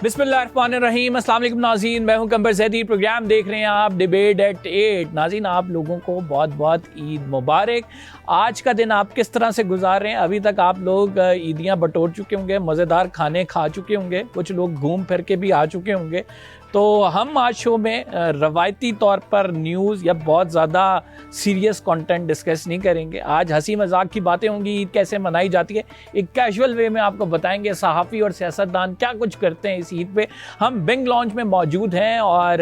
बिस्मिल्लाहिर्रहमानिर्रहीम, अस्सलाम वालेकुम नाज़रीन, मैं हूं कंबर ज़ैदी। प्रोग्राम देख रहे हैं आप डिबेट एट 8। नाज़रीन, आप लोगों को बहुत बहुत ईद मुबारक। आज का दिन आप किस तरह से गुजार रहे हैं? अभी तक आप लोग ईदियाँ बटोर चुके होंगे, मज़ेदार खाने खा चुके होंगे, कुछ लोग घूम फिर के भी आ चुके होंगे। तो हम आज शो में रवायती तौर पर न्यूज़ या बहुत ज़्यादा सीरियस कंटेंट डिस्कस नहीं करेंगे। आज हंसी मजाक की बातें होंगी, ईद कैसे मनाई जाती है, एक कैजुअल वे में आपको बताएंगे सहाफ़ी और सियासतदान क्या कुछ करते हैं इस ईद पे। हम बिंग लॉन्च में मौजूद हैं और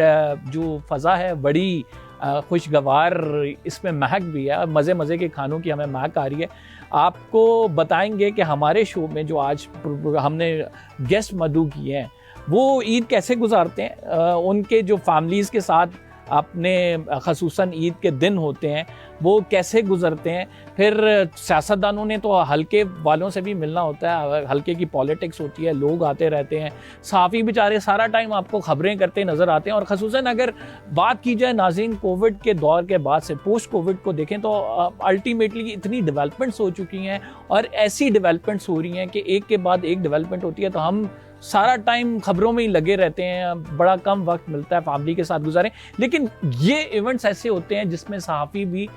जो फ़ज़ा है बड़ी खुशगवार, इसमें महक भी है, मज़े मज़े के खानों की हमें महक आ रही है। आपको बताएंगे कि हमारे शो में जो आज हमने गेस्ट मदऊ किए हैं वो ईद कैसे गुजारते हैं, उनके जो फैमिलीज़ के साथ अपने ख़ुसूसन ईद के दिन होते हैं वो कैसे गुजरते हैं। फिर सियासतदानों ने तो हल्के वालों से भी मिलना होता है, हल्के की पॉलिटिक्स होती है, लोग आते रहते हैं। सहाफ़ी बेचारे सारा टाइम आपको ख़बरें करते नज़र आते हैं। और ख़ुसूसन अगर बात की जाए नाज़रीन कोविड के दौर के बाद से पोस्ट कोविड को देखें तो अल्टीमेटली इतनी डेवलपमेंट्स हो चुकी हैं और ऐसी डेवलपमेंट्स हो रही हैं कि एक के बाद एक डेवलपमेंट होती है, तो हम सारा टाइम खबरों में ही लगे रहते हैं, बड़ा कम वक्त मिलता है फैमिली के साथ गुजारें। लेकिन ये इवेंट्स ऐसे होते हैं जिसमें सहाफ़ी भी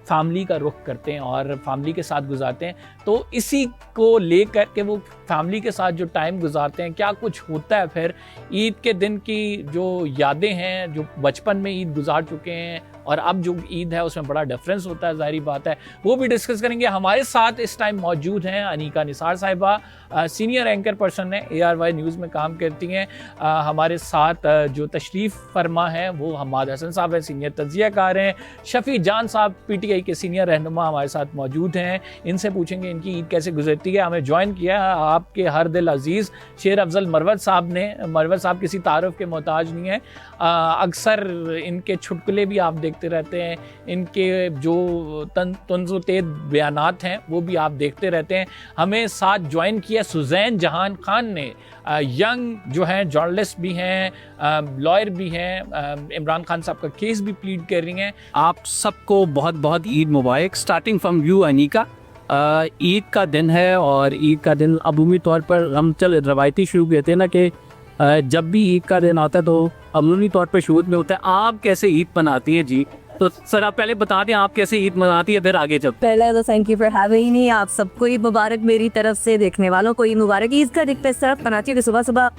फैमिली का रुख करते हैं और फैमिली के साथ गुजारते हैं। तो इसी को लेकर के वो फैमिली के साथ जो टाइम गुजारते हैं, क्या कुछ होता है फिर ईद के दिन की जो यादें हैं, जो बचपन में ईद गुजार चुके हैं और अब जो ईद है उसमें बड़ा डिफरेंस होता है, ज़ाहिर बात है, वो भी डिस्कस करेंगे। हमारे साथ इस टाइम मौजूद हैं अनीका निसार साहिबा, सीनियर एंकर पर्सन है, ARY न्यूज़ में काम करती हैं। हमारे साथ जो तशरीफ़ फरमा है वो हमाद हसन साहब हैं, सीनियर तज्ज़ियाकार हैं। शफ़ी जान साहब PTI के सीनियर रहनुमा हमारे साथ मौजूद हैं। इनसे पूछेंगे इनकी ईद कैसे गुजरती है। हमें ज्वाइन किया है आपके हर दिल अजीज़ शेर अफजल मरवत साहब ने। मरवत साहब किसी तारुफ के मोहताज नहीं है, अक्सर इनके चुटकुले भी आप देखते रहते हैं, इनके जो तंज़ तेज़ बयानात हैं वो भी आप देखते रहते हैं। हमें साथ ज्वाइन किया सुज़ैन जहान खान ने, यंग जो हैं जर्नलिस्ट भी हैं, लॉयर भी हैं, इमरान खान साहब का केस भी प्लीड कर रही हैं। आप सबको बहुत बहुत ईद मुबारक। Starting from you Anika, Eid का दिन है और ईद का दिन अमूमी तौर पर हम रवायती शुरू कहते हैं ना कि जब भी ईद का दिन आता है तो अमूमी तौर पर शुरू में होता है आप कैसे ईद मनाती हैं जी। तो सर आप पहले बता दें आप कैसे ईद मनाती है, फिर आगे जब। पहले तो thank you for having me. आप सबको ईद मुबारक मेरी तरफ से, देखने वालों को ईद मुबारक। ईद का दिन इस तरफ मनाती हूँ कि सुबह सुबह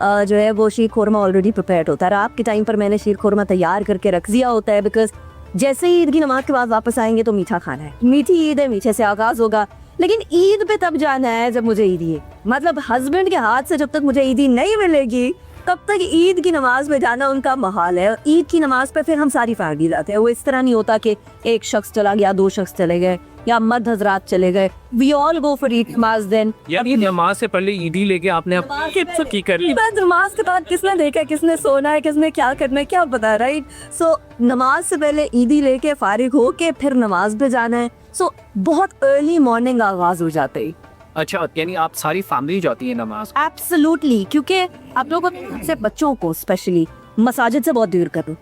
जो है वो शीर खोरमा ऑलरेडी प्रिपेयर्ड होता है। रात के टाइम पर मैंने शीर खोरमा तैयार करके रख दिया होता है, बिकॉज जैसे ही ईद की नमाज के बाद वापस आएंगे तो मीठा खाना है, मीठी ईद है, मीठे से आगाज होगा। लेकिन ईद पे तब जाना है जब मुझे ईदी है, मतलब हस्बैंड के हाथ से जब तक मुझे ईदी नहीं मिलेगी तब तक ईद की नमाज में जाना उनका महाल है। ईद की नमाज पे फिर हम सारी फैमिली जाते हैं। वो इस तरह नहीं होता कि एक शख्स चला गया, दो शख्स चले गए या मर्द हजरात चले गए। We all go for Eid नमाज। देन नमाज से पहले ईदी लेके आपने की कर नमाज के बाद किसने देखा, किसने सोना है, किसने क्या करना है, क्या पता, राइट। सो नमाज से पहले ईदी लेके फारिग हो के फिर नमाज पे जाना है। सो बहुत अर्ली मॉर्निंग आगाज हो जाते हैं। अच्छा, यानी आप सारी फैमिली जाती है नमाज? एब्सोल्युटली, क्योंकि आप लोगों से बच्चों को स्पेशली मसाजिद से बहुत दूर करो।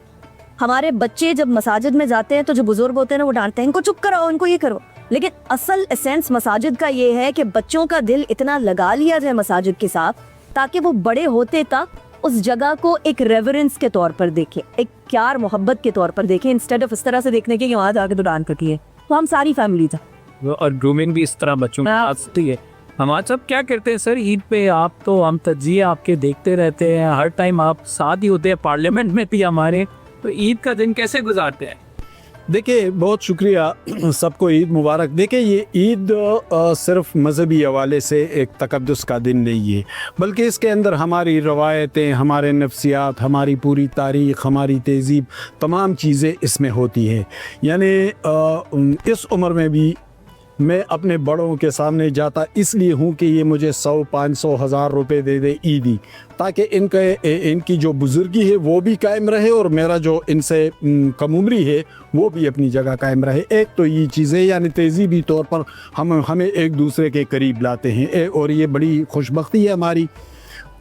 हमारे बच्चे जब मसाजिद में जाते हैं तो जो बुजुर्ग होते हैं ना वो डांटते हैं इनको चुप कराओ, इनको ये करो। लेकिन असल एसेंस मसाजिद का ये है कि बच्चों का दिल इतना लगा लिया जाए मसाजिद के साथ ताकि वो बड़े होते तक उस जगह को एक रेवरेंस के तौर पर देखें, एक प्यार मोहब्बत के तौर पर देखें, इंस्टेड ऑफ इस तरह से देखने के वहाँ जाके तो डांट करती है। तो हम सारी फैमिली था और ग्रूमिंग भी इस तरह बच्चों की आती है। हमारे सब क्या करते हैं सर ईद पे? आप तो हम तज्जिए आपके देखते रहते हैं, हर टाइम आप साथ ही होते हैं, पार्लियामेंट में भी हमारे। तो ईद का दिन कैसे गुजारते हैं? देखिए, बहुत शुक्रिया, सबको ईद मुबारक। देखिए, ये ईद सिर्फ मजहबी हवाले से एक तकद्दुस का दिन नहीं है, बल्कि इसके अंदर हमारी रवायतें, हमारे नफ्सियात, हमारी पूरी तारीख़, हमारी तहज़ीब, तमाम चीज़ें इसमें होती हैं। यानी इस उम्र में भी मैं अपने बड़ों के सामने जाता इसलिए हूँ कि ये मुझे 100, 500, 1000 रुपये दे दे ईदी, ताकि इनकी जो बुज़ुर्गी है वो भी कायम रहे और मेरा जो इनसे कम उम्री है वो भी अपनी जगह कायम रहे। एक तो ये चीज़ें यानी तहज़ीबी तौर पर हमें एक दूसरे के करीब लाते हैं और ये बड़ी खुशबख्ती है हमारी।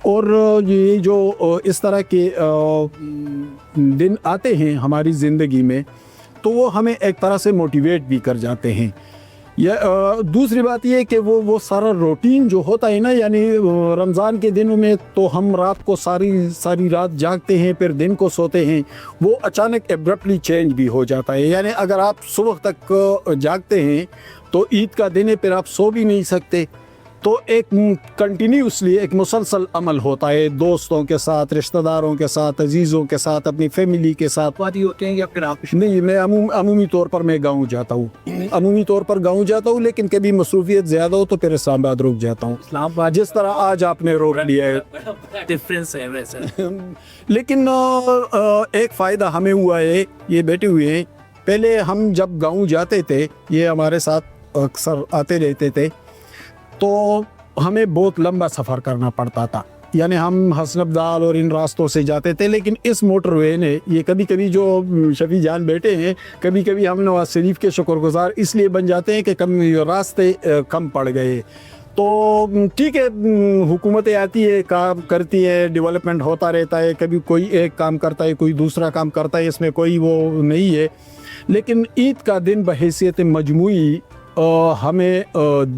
और ये जो इस तरह के दिन आते हैं हमारी ज़िंदगी में तो वो हमें एक तरह से मोटिवेट भी कर जाते हैं। दूसरी बात ये कि वो सारा रूटीन जो होता है ना, यानी रमज़ान के दिनों में तो हम रात को सारी रात जागते हैं, फिर दिन को सोते हैं, वो अचानक एब्रप्टली चेंज भी हो जाता है। यानी अगर आप सुबह तक जागते हैं तो ईद का दिन है, फिर आप सो भी नहीं सकते। तो एक कंटिन्यूसली एक मुसलसल अमल होता है, दोस्तों के साथ, रिश्तेदारों के साथ, अजीज़ों के साथ, अपनी फैमिली के साथ। वादी होते हैं या फिर आप नहीं, मैं अमूमी तौर पर मैं गाँव जाता हूँ, अमूमी तौर पर गाँव जाता हूँ, लेकिन कभी मसरूफियत ज़्यादा हो तो फिर इस्लामाबाद रुक जाता हूँ, इस्लामाबाद जिस तरह आज आपने रोक लिया है। डिफरेंस है वैसे। लेकिन एक फ़ायदा हमें हुआ है, ये बैठे हुए हैं, पहले हम जब गाँव जाते थे, ये हमारे साथ अक्सर आते रहते थे, तो हमें बहुत लंबा सफ़र करना पड़ता था। यानी हम हसनबदाल और इन रास्तों से जाते थे, लेकिन इस मोटरवे ने, ये कभी कभी जो शफी जान बैठे हैं, कभी कभी हम नवाज शरीफ के शुक्रगुजार इसलिए बन जाते हैं कि कम रास्ते कम पड़ गए। तो ठीक है, हुकूमतें आती है, काम करती है, डेवलपमेंट होता रहता है, कभी कोई एक काम करता है, कोई दूसरा काम करता है, इसमें कोई वो नहीं है। लेकिन ईद का दिन बहैसियत मजमूई हमें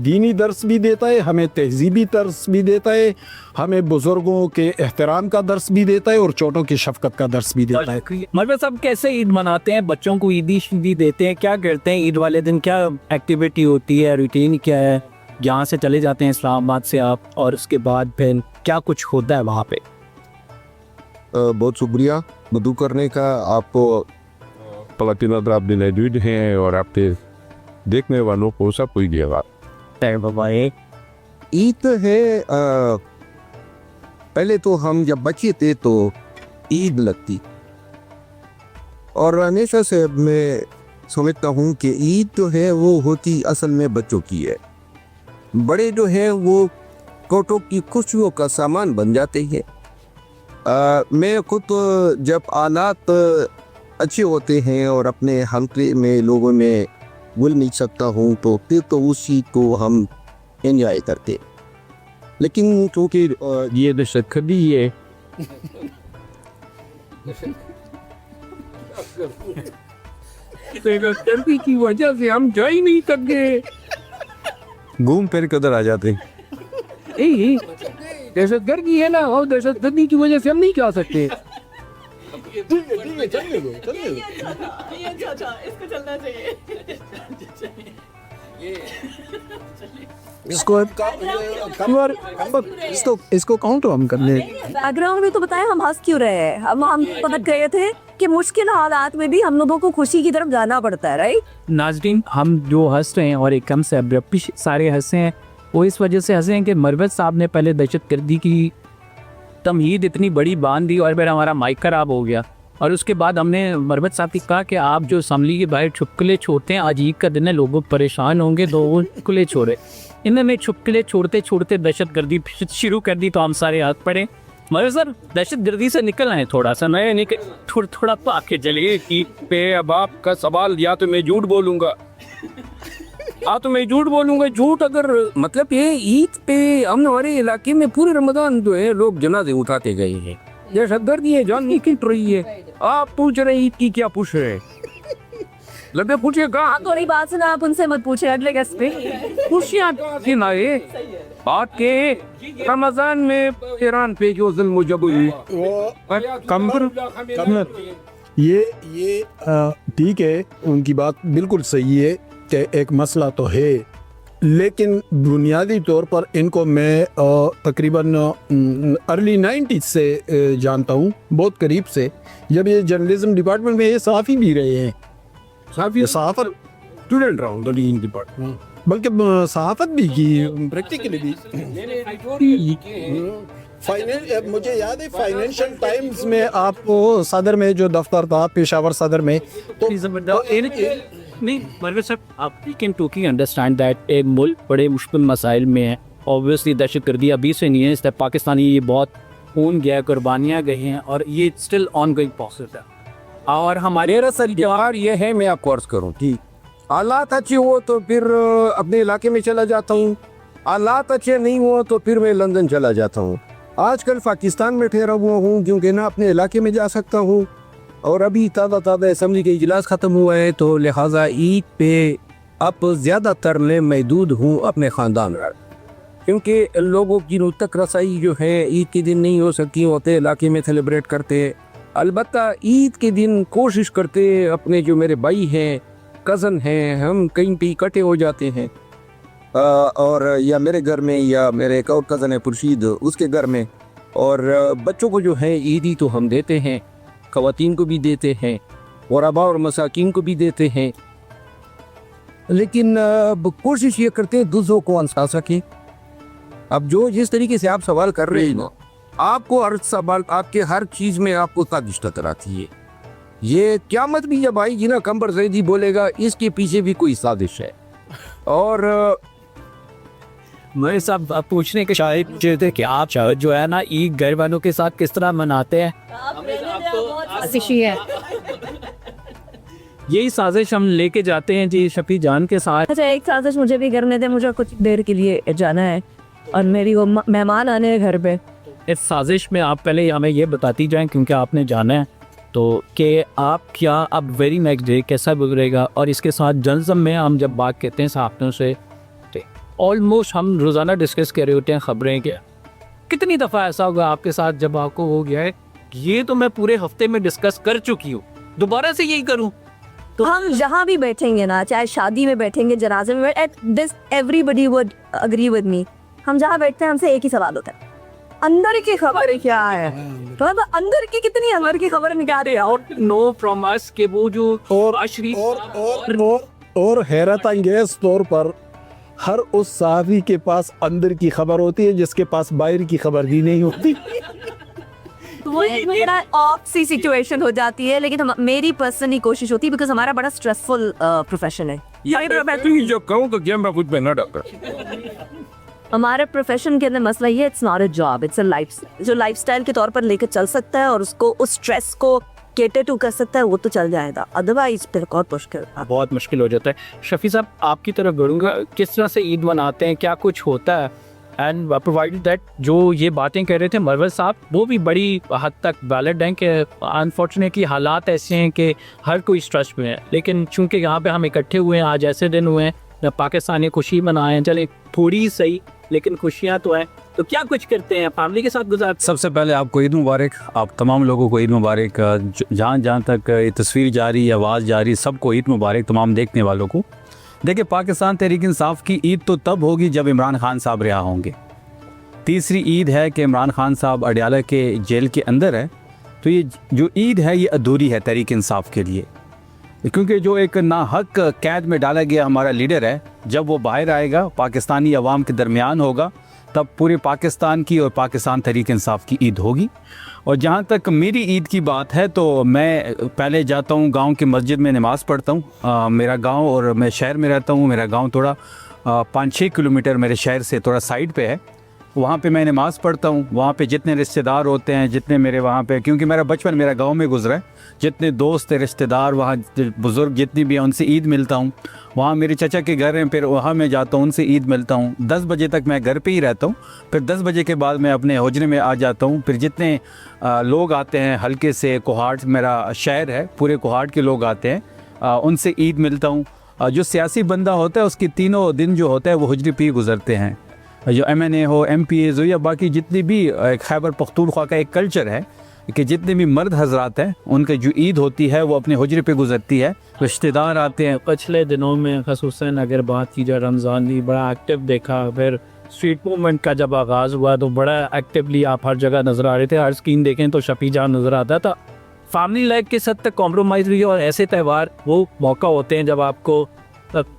दीनी दर्स भी देता है, हमें तहजीबी दर्स भी देता है, हमें बुज़ुर्गों के एहतराम का दर्स भी देता है और छोटों की शफ़क़त का दर्स भी देता है। मरवे साहब कैसे ईद मनाते हैं, बच्चों को ईदी शीदी देते हैं, क्या करते हैं ईद वाले दिन, क्या एक्टिविटी होती है, रूटीन क्या है? यहाँ से चले जाते हैं इस्लामाबाद से आप, और उसके बाद फिर क्या कुछ होता है वहाँ पे? बहुत शुक्रिया मधु करने का। आपको पलक नजर आपने मौजूद हैं और आपके देखने वालों को सब कोई दिया। ईद है, पहले तो हम जब बच्चे थे तो ईद लगती, और हमेशा से मैं समझता हूँ कि ईद जो है वो होती असल में बच्चों की है। बड़े जो है वो कोटों की खुशियों का सामान बन जाते हैं। मैं खुद जब हालात अच्छे होते हैं और अपने हमले में लोगों में भूल नहीं सकता हूँ, तो फिर तो उसी को हम एंजॉय करते। लेकिन क्योंकि ये दशत कभी है की वजह से हम जा ही नहीं सकते, घूम फिर कदर आ जाते। दहशतगर्दी है ना, और दहशतगर्दी की वजह से हम नहीं जा सकते। इसको काउंट हम कर ले। बैकग्राउंड में तो बताया हम हंस क्यों रहे हैं। हम समझ गए थे कि मुश्किल हालात में भी हम लोगों को खुशी की तरफ जाना पड़ता है, राइट? नाज़रीन, हम जो हंस रहे हैं और एकदम से अब्रप्टली सारे हंसे हैं, वो इस वजह से हंसे हैं कि मरवत साहब ने पहले दहशतगर्दी की तमहीद इतनी बड़ी बांध दी और फिर हमारा माइक खराब हो गया, और उसके बाद हमने मरवत साहब से कहा कि आप जो असम्बली के बाहर छुपकले छोड़ते हैं, आज ईद का दिन है, लोग परेशान होंगे, तो वो छुपकले छोड़े। इन्होंने छुपकले छोड़ते छोड़ते दहशतगर्दी शुरू कर दी, तो हम सारे हाथ पड़े। मगर सर, दहशतगर्दी से निकल आए थोड़ा सा, मैं निकल थोड़ा तो आके चलिए ईद पे। अब आपका सवाल, या तो मैं झूठ बोलूँगा, तो मैं झूठ बोलूँगा। झूठ अगर मतलब ये ईद पे हम हमारे इलाके में पूरे रमजान जो है लोग जनाजे उठाते गए हैं, दहशतगर्दी है जान निकल रही है। आप पूछ रहे ईद की, क्या पूछ रहे? लगे पूछिए कहाँ? थोड़ी बात सुना, आप उनसे मत पूछे, अगले गेस्ट पे पूछिए ना। ये बात के रमजान में ईरान पे जो जुल्म जब हुई, ये ठीक है, उनकी बात बिल्कुल सही है कि एक मसला तो है, लेकिन बुनियादी तौर पर इनको मैं तकरीबन अर्ली 90s से जानता हूँ, बहुत करीब से। जब ये जर्नलिज्म डिपार्टमेंट में ये सहाफ़ी भी रहे हैं, सहाफ़त स्टूडेंट रहा हूँ डिपार्टमेंट, बल्कि सहाफ़त भी की, प्रैक्टिकली भी। मुझे याद है फाइनेंशियल टाइम्स में आपको सदर में जो दफ्तर था पेशावर सदर में, तो नहीं मरवे साहब, आप कैन टोकिंग अंडरस्टैंड दैट एक मुल्क बड़े मुश्किल मसाइल में है। ऑब्वियसली दहशतगर्दी अभी से नहीं है, इस पाकिस्तानी ये बहुत खून गया, कुर्बानियाँ गई हैं, और ये स्टिल ऑन गोइंग प्रोसेस है। और हमारे दरअसल जवाब ये है, मैं आपको अर्ज करूँ कि हालात अच्छे हो तो फिर अपने इलाके में चला जाता हूँ, हालात अच्छे नहीं हो तो फिर मैं लंदन चला जाता हूँ। आजकल पाकिस्तान में ठहरा हुआ हूँ क्योंकि ना अपने इलाके में जा सकता हूँ, और अभी ताज़ा असेंबली का इजलास ख़त्म हुआ है, तो लिहाजा ईद पे अब ज़्यादातर मैं महदूद हूँ अपने ख़ानदान में, क्योंकि लोगों की नुत तक रसाई जो है ईद के दिन नहीं हो सकती, होते इलाके में सेलिब्रेट करते। अलबत्ता ईद के दिन कोशिश करते अपने जो मेरे भाई हैं, कज़न हैं, हम कहीं पे इकट्ठे हो जाते हैं, और या मेरे घर में या मेरे एक और कज़न है खुर्शीद उसके घर में, और बच्चों को जो है ईदी तो हम देते हैं, ख़वातीन को भी देते हैं, ग़ुरबा और मसाकीन को भी देते हैं। लेकिन कोशिश ये करते हैं दूसरों को हंसा सकें। अब जो जिस तरीके से आप सवाल कर रहे हैं ना, आपको हर सवाल, आपके हर चीज़ में आपको साजिश नजर आती है। ये क़यामत भी जब आएगी ना, कंबर ज़ैदी बोलेगा इसके पीछे भी कोई साजिश है। और मैं सब आप पूछने के शायद थे कि आप शायद जो है ना ईद घर वालों के साथ किस तरह मनाते हैं। साजिशी है। यही साजिश हम लेके जाते हैं जी शफी जान के साथ। अच्छा, एक साजिश मुझे भी करने थे, मुझे कुछ देर के लिए जाना है और मेरी वो मेहमान आने हैं घर पे। इस साजिश में आप पहले हमें ये बताती जाएं, क्योंकि आपने जाना है तो कि आप क्या अब वेरी नेक्स्ट डे कैसा गुजरेगा, और इसके साथ जन्म में हम जब बात कहते हैं साहबों से ऑलमोस्ट हम रोज़ाना डिस्कस कर रहे होते हैं ख़बरें के। कितनी दफ़ा ऐसा होगा आपके साथ जब आपको हो गया है ये तो मैं पूरे हफ्ते में डिस्कस कर चुकी हूँ, दोबारा से यही करूँ? तो हम जहाँ भी बैठेंगे ना, चाहे शादी में बैठेंगे, जनाजे में this everybody would agree with me, हम जहाँ बैठते हैं हमसे एक ही सवाल होता है, अंदर की खबर क्या है? तो अंदर की कितनी अंदर की खबर निकाल रहे हैं और नो फ्रॉम अस के वो जो और हैरत अंगेज तौर पर हर उस साहबी के पास अंदर की खबर होती है जिसके पास बाहर की खबर भी नहीं होती। तो वो एक बड़ा ऑफ सी सिचुएशन हो जाती है। लेकिन मेरी पर्सनली कोशिश होती है, बिकॉज हमारा बड़ा स्ट्रेसफुल प्रोफेशन है। जो कहूँ तो क्या मैं खुद पे ना डर। हमारे प्रोफेशन के अंदर मसला ये, it's not a job, it's a life, जो लाइफस्टाइल के तौर पर लेकर चल सकता है और उसको उस स्ट्रेस को केटर टू कर सकता है, वो तो चल जाएगा, अदरवाइज फिर बहुत मुश्किल, बहुत मुश्किल हो जाता है। शफी साहब आपकी तरफ बढ़ूंगा, किस तरह से ईद मनाते हैं, क्या कुछ होता है? एंड प्रोवाइडेड दैट जो ये बातें कह रहे थे मरवत साहब, वो भी बड़ी हद तक वैलिड हैं कि अनफॉर्चुनेटली हालात ऐसे हैं कि हर कोई स्ट्रेस में है, लेकिन चूंकि यहाँ पे हम इकट्ठे हुए हैं, आज ऐसे दिन हुए हैं, पाकिस्तानी खुशी मनाएं, चले थोड़ी सही लेकिन खुशियाँ तो हैं, तो क्या कुछ करते हैं फैमिली के साथ गुजार? सबसे पहले आपको ईद मुबारक, आप तमाम लोगों को ईद मुबारक। जहाँ जहाँ तक ये तस्वीर जारी, आवाज़ जारी, सबको ईद मुबारक, तमाम देखने वालों को। देखिए, पाकिस्तान तहरीक इंसाफ की ईद तो तब होगी जब इमरान खान साहब रिहा होंगे। तीसरी ईद है कि इमरान खान साहब अडयाला के जेल के अंदर है, तो ये जो ईद है ये अधूरी है तहरीक इंसाफ के लिए, क्योंकि जो एक नाहक कैद में डाला गया हमारा लीडर है, जब वो बाहर आएगा, पाकिस्तानी अवाम के दरमियान होगा, तब पूरे पाकिस्तान की और पाकिस्तान तहरीक इंसाफ की ईद होगी। और जहाँ तक मेरी ईद की बात है तो मैं पहले जाता हूँ गांव की मस्जिद में नमाज़ पढ़ता हूँ। मेरा गांव, और मैं शहर में रहता हूँ, मेरा गांव थोड़ा 5-6 किलोमीटर मेरे शहर से थोड़ा साइड पे है, वहाँ पे मैं नमाज़ पढ़ता हूँ। वहाँ पे जितने रिश्तेदार होते हैं, जितने मेरे वहाँ पे, क्योंकि मेरा बचपन मेरा गांव में गुजरा है, जितने दोस्त रिश्तेदार वहाँ बुज़ुर्ग जितनी भी हैं उनसे ईद मिलता हूँ। वहाँ मेरे चचा के घर हैं, फिर वहाँ मैं जाता हूँ, उनसे ईद मिलता हूँ। 10 बजे तक मैं घर पे ही रहता हूँ, फिर 10 बजे के बाद मैं अपने हुजरे में आ जाता हूँ। फिर जितने लोग आते हैं हल्के से, कोहाट मेरा शहर है, पूरे कोहाट के लोग आते हैं, उनसे ईद मिलता हूँ। जो सियासी बंदा होता है उसकी तीनों दिन जो होता है वो हुजरे पे ही गुजरते हैं। जो MNA हो, MPAs हो, या बाकी जितनी भी खैबर पख्तूनख्वा का एक कल्चर है कि जितने भी मर्द हजरात हैं उनकी जो ईद होती है वो अपने हुजरे पे गुजरती है, रिश्तेदार आते हैं। पिछले दिनों में ख़ुसूसन अगर बात की जाए रमज़ान की, बड़ा एक्टिव देखा। फिर स्ट्रीट मूवमेंट का जब आगाज़ हुआ तो बड़ा एक्टिवली आप हर जगह नज़र आ रहे थे, हर स्क्रीन देखें तो शफी जान नज़र आता था। फैमिली लाइफ के साथ तक कॉम्प्रोमाइज़ हुई, और ऐसे त्यौहार वो मौका होते हैं जब आपको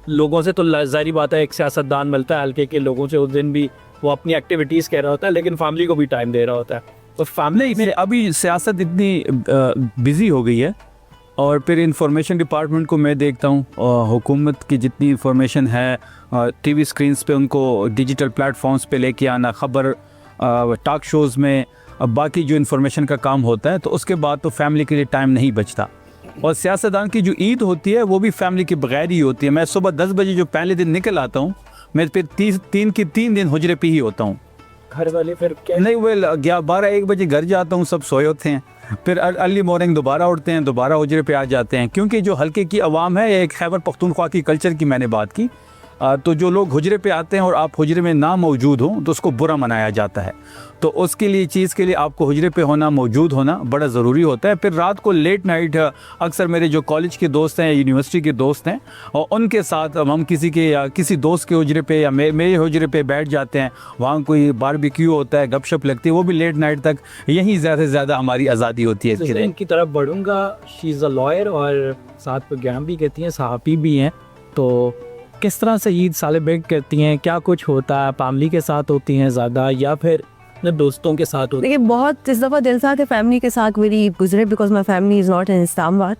लोगों से, तो जाहिर बात है एक सियासतदान मिलता है हल्के के लोगों से, उस दिन भी वो अपनी एक्टिविटीज़ कह रहा होता है, लेकिन फैमिली को भी टाइम दे रहा होता है। तो फैमिली में अभी सियासत इतनी बिज़ी हो गई है, और फिर इंफॉर्मेशन डिपार्टमेंट को मैं देखता हूँ, हुकूमत की जितनी इंफॉर्मेशन है TV स्क्रीन्स पे उनको डिजिटल प्लेटफॉर्म्स पे लेके आना, ख़बर टॉक शोज़ में, बाकी जो इंफॉर्मेशन का काम होता है, तो उसके बाद तो फैमिली के लिए टाइम नहीं बचता। और सियासतदान की जो ईद होती है वो भी फैमिली के बगैर ही होती है। मैं सुबह 10 बजे जो पहले दिन निकल आता हूँ, मैं फिर 3 दिन हुजरे पे ही होता हूँ। घर वाले फिर क्या? नहीं, वो 12-1 बजे घर जाता हूँ, सब सोए होते हैं, फिर अर्ली मॉर्निंग दोबारा उठते हैं, दोबारा हुजरे पे आ जाते हैं। क्योंकि जो हल्के की आवाम है, एक खैबर पख्तूनख्वा की कल्चर की मैंने बात की, तो जो लोग हुजरे पे आते हैं और आप हुजरे में ना मौजूद हों तो उसको बुरा मनाया जाता है। तो उसके लिए चीज़ के लिए आपको हुजरे पे होना, मौजूद होना बड़ा ज़रूरी होता है। फिर रात को लेट नाइट अक्सर मेरे जो कॉलेज के दोस्त हैं, यूनिवर्सिटी के दोस्त हैं, और उनके साथ हम किसी के या किसी दोस्त के हुजरे पे या मेरे हुजरे पे बैठ जाते हैं। वहाँ कोई बारबेक्यू होता है, गपशप लगती है, वो भी लेट नाइट तक। यहीं ज़्यादा से ज़्यादा हमारी आज़ादी होती है। इनकी तरफ बढ़ूंगा। शी इज़ अ लॉयर और साथ प्रोग्राम भी कहती हैं, सहाफ़ी भी हैं। तो किस तरह से ईद सेलिब्रेट करती हैं, क्या कुछ होता है, फैमिली के साथ होती हैं ज़्यादा या फिर अपने दोस्तों के साथ होती देखिए बहुत इस दफ़ा दिल साथ है फैमिली के साथ मेरी ईद गुजरे, because my family is not in Islamabad.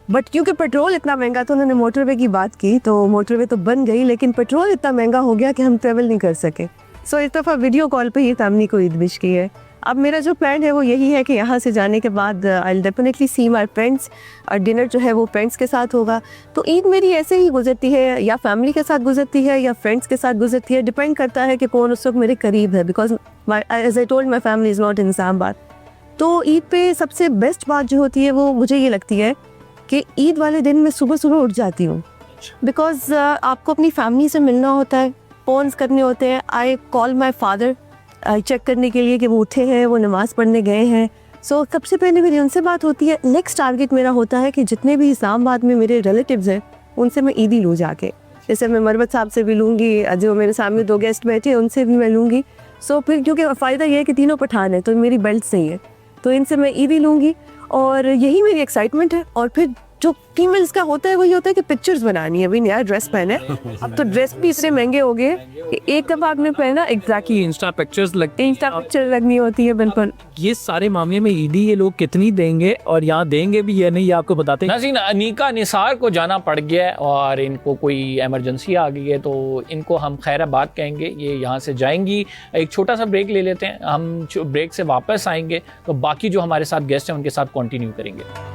But क्योंकि पेट्रोल इतना महंगा, तो उन्होंने मोटरवे की बात की, तो मोटरवे तो बन गई, लेकिन पेट्रोल इतना महंगा हो गया कि हम ट्रेवल नहीं कर सके। सो इस दफ़ा वीडियो कॉल पे ही फैमिली को ईद विश की है। अब मेरा जो प्लान है वो यही है कि यहाँ से जाने के बाद I will definitely see my friends, और डिनर जो है वो फ्रेंड्स के साथ होगा। तो ईद मेरी ऐसे ही गुजरती है, या फैमिली के साथ गुजरती है या फ्रेंड्स के साथ गुजरती है, डिपेंड करता है कि कौन उस वक्त मेरे करीब है, because as I told my family is not in Islamabad. तो ईद पे सबसे बेस्ट बात जो होती है वो मुझे ये लगती है कि ईद वाले दिन मैं सुबह सुबह उठ जाती हूँ, बिकॉज आपको अपनी फैमिली से मिलना होता है, फ़ोन्स करने होते हैं। I call my father check करने के लिए कि वो उठे हैं, वो नमाज़ पढ़ने गए हैं। सो सबसे पहले मेरी उनसे बात होती है। नेक्स्ट टारगेट मेरा होता है कि जितने भी इस्लामाबाद में मेरे रिलेटिव्स हैं उनसे मैं ईदी लूँ जाके। जैसे मैं मरवत साहब से भी लूँगी, जो मेरे सामने 2 गेस्ट बैठे हैं उनसे भी मैं लूँगी। सो फिर क्योंकि फ़ायदा ये है कि तीनों पठान है तो मेरी बेल्ट सही है, तो इनसे मैं ईदी लूँगी, और यही मेरी एक्साइटमेंट है। और फिर जो फीमेल्स का होता है वही होता है कि पिक्चर्स बनानी है, अभी नया ड्रेस पहने। अब तो ड्रेस भी इतने महंगे हो गए कि एक दफ़ा आपने पहना एग्जैक्टली इंस्टा पिक्चर्स लगते हैं। इंस्टा पिक्चर लगनी होती है। बिल्कुल ये सारे मामले में ईदी ये लोग कितनी देंगे और यहाँ देंगे भी या नहीं, ये आपको बताते हैं। नाज़रीन, अनीका निसार को जाना पड़ गया है और इनको कोई एमरजेंसी आ गई है, तो इनको हम खैराबाद कहेंगे, ये यहाँ से जाएंगी। एक छोटा सा ब्रेक ले लेते हैं, हम ब्रेक से वापस आएंगे तो बाकी जो हमारे साथ गेस्ट हैं उनके साथ कंटिन्यू करेंगे।